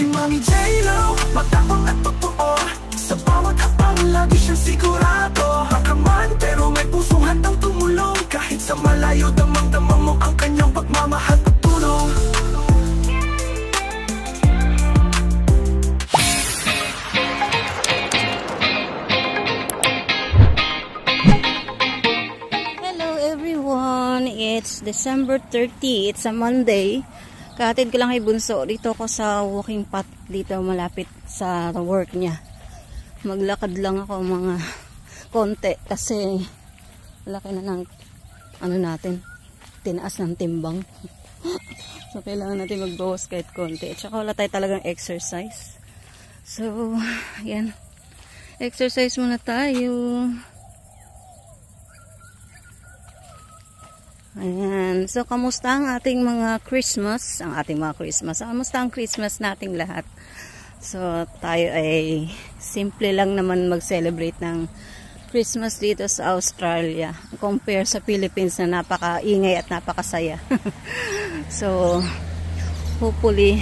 Si Mami J-Lo, matapang at totoo. Sa bawat hakbang lagi siyang sigurado. Hakaman pero may pusong handang tumulong. Kahit sa malayo damang-damang mo ang kanyang pagmamahal at tulong. Hello everyone, it's December 30, it's a Monday. Kahatid ko lang kay Bunso. Dito ako sa walking path dito malapit sa work niya. Maglakad lang ako mga konti kasi laki na ng ano natin, tinaas ng timbang. So kailangan natin magbawas kahit konti. At saka wala tayo talagang exercise. So, ayan. Exercise muna tayo. Ayan. So, kamusta ang ating mga Christmas? Kamusta ang Christmas nating lahat? So, tayo ay simple lang naman mag-celebrate ng Christmas dito sa Australia. Compare sa Philippines na napaka-ingay at napakasaya. So, hopefully,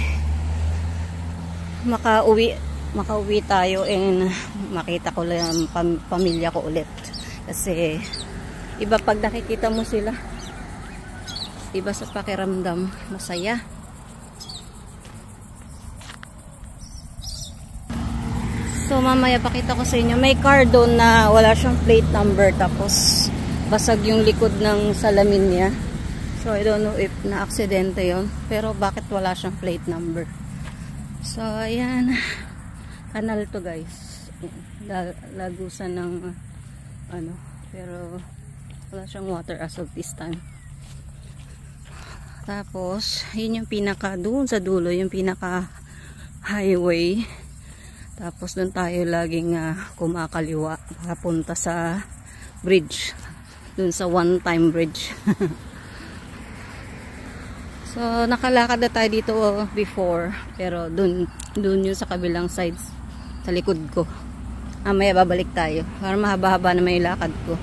makauwi tayo and makita ko lang pamilya ko ulit. Kasi, iba pag nakikita mo sila. Iba sa pakiramdam, masaya. So mamaya pakita ko sa inyo, may car doon na wala siyang plate number tapos basag yung likod ng salamin niya. So I don't know if na-aksidente yon, pero bakit wala siyang plate number. So ayan, kanal to guys. Lagusan ng ano, pero wala siyang water as of this time. Tapos, yun yung pinaka, doon sa dulo, yung pinaka highway. Tapos, doon tayo laging kumakaliwa, papunta sa bridge. Doon sa one-time bridge. So, nakalakad na tayo dito before. Pero, doon yung sa kabilang sides, sa likod ko. Mamaya babalik tayo. Para mahaba-haba na may lakad ko.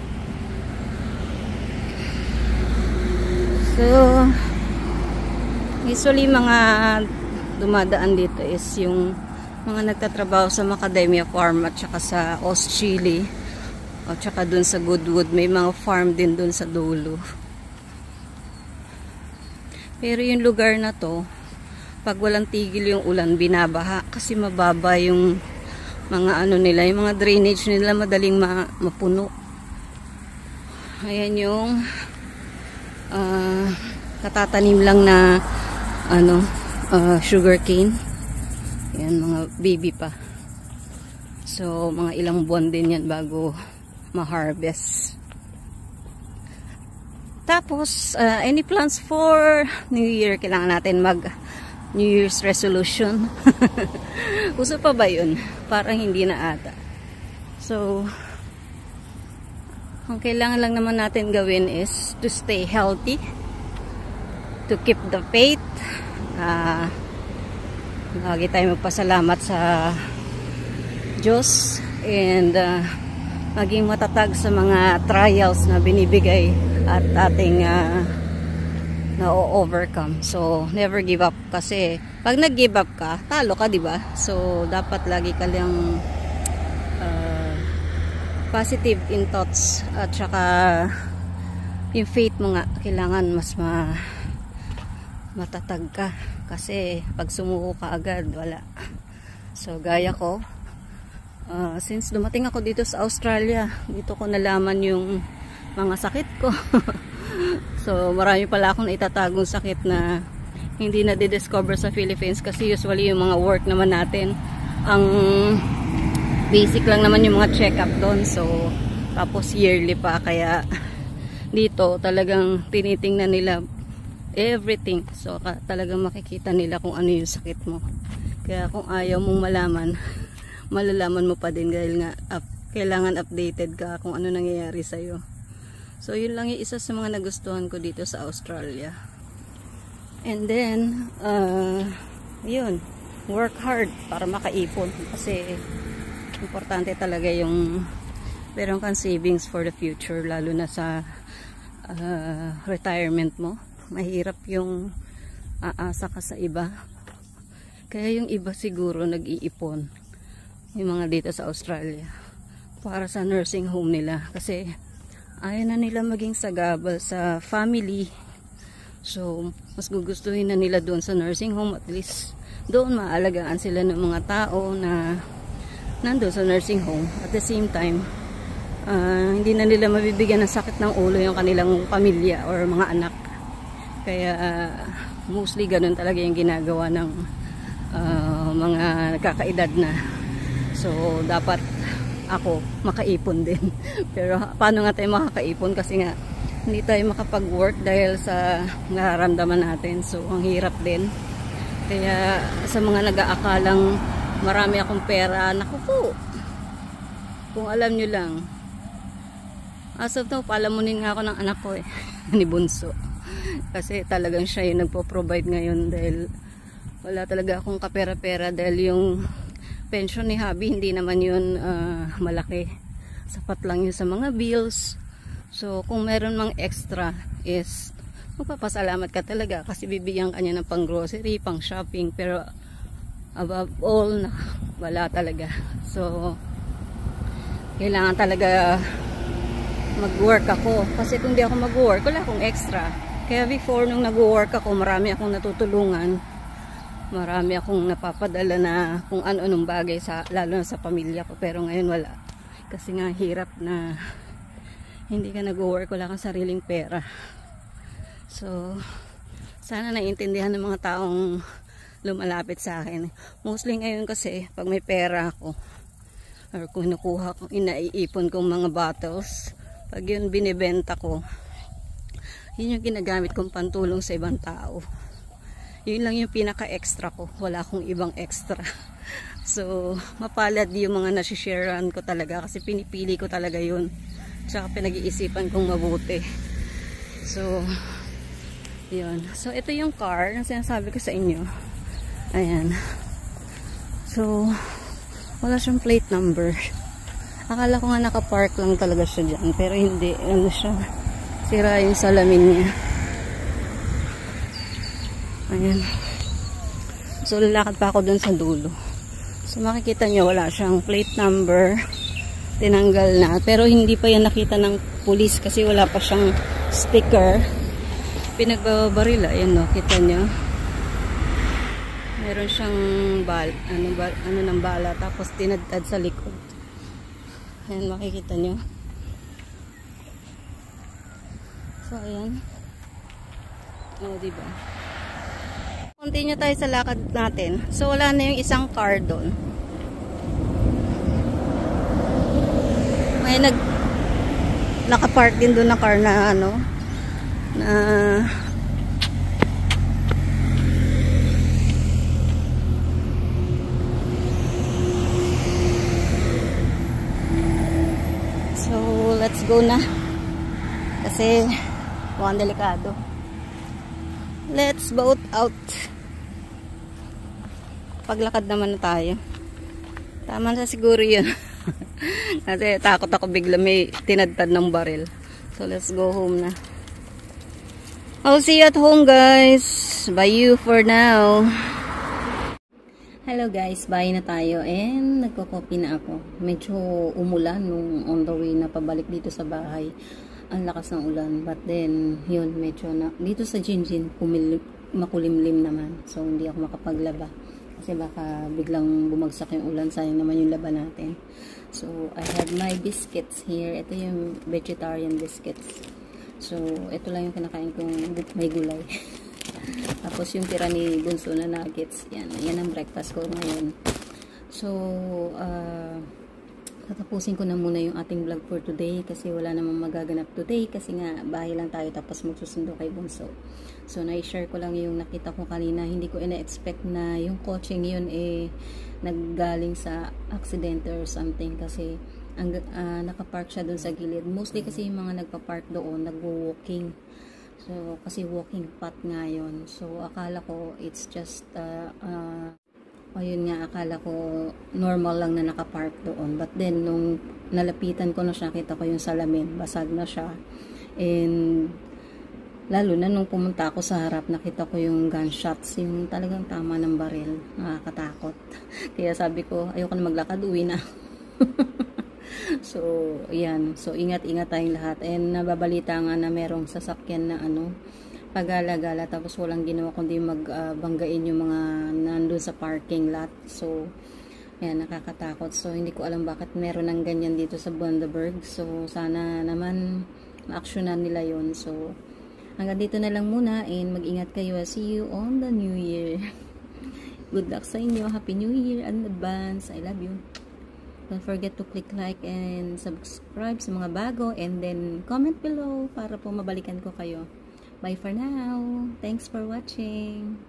So, usually mga dumadaan dito is yung mga nagtatrabaho sa Macadamia Farm at saka sa Australia at saka dun sa Goodwood. May mga farm din dun sa dulo. Pero yung lugar na to, pag walang tigil yung ulan, binabaha kasi mababa yung mga ano nila, yung mga drainage nila madaling mapuno. Ayan yung katatanim lang na ano, sugar cane. Yan, mga baby pa. So, mga ilang buwan din yan bago ma-harvest. Tapos, any plans for New Year? Kailangan natin mag New Year's resolution. Uso pa ba yun? Parang hindi na ata. So, ang kailangan lang naman natin gawin is to stay healthy, to keep the faith. Lagi tayo magpasalamat sa Diyos and maging matatag sa mga trials na binibigay at ating na-overcome. So, never give up kasi pag nag-give up ka, talo ka, diba? So, dapat lagi ka lang positive in thoughts at saka yung faith mo nga, kailangan mas matatag ka kasi pag sumuko ka agad wala. So gaya ko, since dumating ako dito sa Australia, dito ko nalaman yung mga sakit ko. So marami pala akong itatagong sakit na hindi na di-discover sa Philippines kasi usually yung mga work naman natin, ang basic lang naman yung mga check-up doon. So tapos yearly pa, kaya dito talagang tinitingnan nila everything. So, talagang makikita nila kung ano yung sakit mo. Kaya kung ayaw mong malaman, malalaman mo pa din dahil nga kailangan updated ka kung ano nangyayari sa'yo. So, yun lang yung isa sa mga nagustuhan ko dito sa Australia. And then, yun, work hard para makaipon. Kasi, importante talaga yung meron kang savings for the future, lalo na sa retirement mo. Mahirap yung aasa ka sa iba Kaya yung iba siguro nag-iipon, yung mga dito sa Australia, para sa nursing home nila. Kasi ayaw na nila maging sagabal sa family. So, mas gugustuhin na nila doon sa nursing home. At least, doon maalagaan sila ng mga tao na nandun sa nursing home. At the same time, hindi na nila mabibigyan ng sakit ng ulo yung kanilang pamilya or mga anak. Kaya, mostly ganun talaga yung ginagawa ng mga nagkakaedad na. So, dapat ako makaipon din. Pero, paano nga tayo makakaipon? Kasi nga, hindi tayo makapag-work dahil sa nararamdaman natin. So, ang hirap din. Kaya, sa mga nag-aakalang marami akong pera, naku po, kung alam nyo lang, as of now, palamunin nga ako ng anak ko ni Bunso. Kasi talagang siya yung nagpo-provide ngayon dahil wala talaga akong kapera-pera dahil yung pension ni Habi, hindi naman yun malaki. Sapat lang yun sa mga bills. So, kung meron mang extra is magpapasalamat ka talaga kasi bibigyan ka niya ng pang grocery, pang shopping, pero above all, wala talaga. So, kailangan talaga mag-work ako. Kasi kung di ako mag-work, wala akong extra. Kaya before nung nag-work ako, marami akong natutulungan. Marami akong napapadala na kung ano-anong bagay, lalo na sa pamilya ko. Pero ngayon wala. Kasi nga hirap na hindi ka nag-work, wala kang sariling pera. So, sana naiintindihan ng mga taong lumalapit sa akin. Mostly ngayon kasi, pag may pera ako, or kung kinukuha ko, inaiipon kong mga bottles, pag yun binibenta ko, yun yung ginagamit kong pantulong sa ibang tao. Yun lang yung pinaka-extra ko. Wala akong ibang extra. So, mapalad yung mga nasisharean ko talaga kasi pinipili ko talaga yun. Tsaka pinag-iisipan kong mabuti. So, yun. So, ito yung car na sinasabi ko sa inyo. Ayan. So, wala siyang plate number. Akala ko nga nakapark lang talaga siya dyan. Pero hindi. Ano siya? Sira yung salamin niya. Ayan. So, lalakad pa ako dun sa dulo. So, makikita nyo, wala siyang plate number. Tinanggal na. Pero, hindi pa yan nakita ng pulis kasi wala pa siyang sticker. Pinagbabarila. Ayan, no? Kita nyo. Meron siyang ano ng bala. Tapos, tinadtad sa likod. Ayan, makikita nyo. So, ayan. O, diba? Continue tayo sa lakad natin. So, wala na yung isang car doon. May nakapark din doon na car na ano, na so, let's go na. Kasi, mukhang delikado. Let's boat out. Paglakad naman na tayo. Tama na siguro yun. Kasi takot ako bigla may tinadtad ng baril. So let's go home na. I'll see you at home, guys. Bye you for now. Hello guys, bye na tayo. And nagko-coffee na ako. Medyo umulan nung on the way na pabalik dito sa bahay. Ang lakas ng ulan, but then yun, medyo na dito sa Jinjin makulimlim naman, so hindi ako makapaglaba kasi baka biglang bumagsak yung ulan, sayang naman yung laba natin. So I have my biscuits here. Ito yung vegetarian biscuits, so ito lang yung kinakain kong may gulay. Tapos yung tira ni Bunso na nuggets, yan ang breakfast ko ngayon. So tatapusin ko na muna yung ating vlog for today kasi wala namang magaganap today kasi nga bahay lang tayo tapos magsusundo kay Bunso. So na-share ko lang yung nakita ko kanina. Hindi ko ina-expect na yung coaching yun naggaling sa accident or something kasi nakapark siya doon sa gilid. Mostly kasi yung mga nagpa-park doon nagwo-walking. So kasi walking path nga yun. So akala ko it's just ayun nga, akala ko normal lang na nakapark doon. But then, nung nalapitan ko na siya, kita ko yung salamin, basag na siya. And Lalo na nung pumunta ako sa harap, nakita ko yung gunshots, yung talagang tama ng baril. Nakakatakot. Kaya sabi ko, ayoko na maglakad, uwi na. So, yan. So, ingat-ingat tayong lahat. And nababalita nga na merong sasakyan na pagala-gala, tapos walang ginawa kundi magbanggain yung mga nandun sa parking lot. So, yan, nakakatakot. So, hindi ko alam bakit meron ng ganyan dito sa Bundaberg. So, sana naman ma-actionan nila yon. So, hanggang dito na lang muna and mag-ingat kayo. See you on the New Year. Good luck sa inyo. Happy New Year in advance. I love you. Don't forget to click like and subscribe sa mga bago and then comment below para po mabalikan ko kayo. Bye for now. Thanks for watching.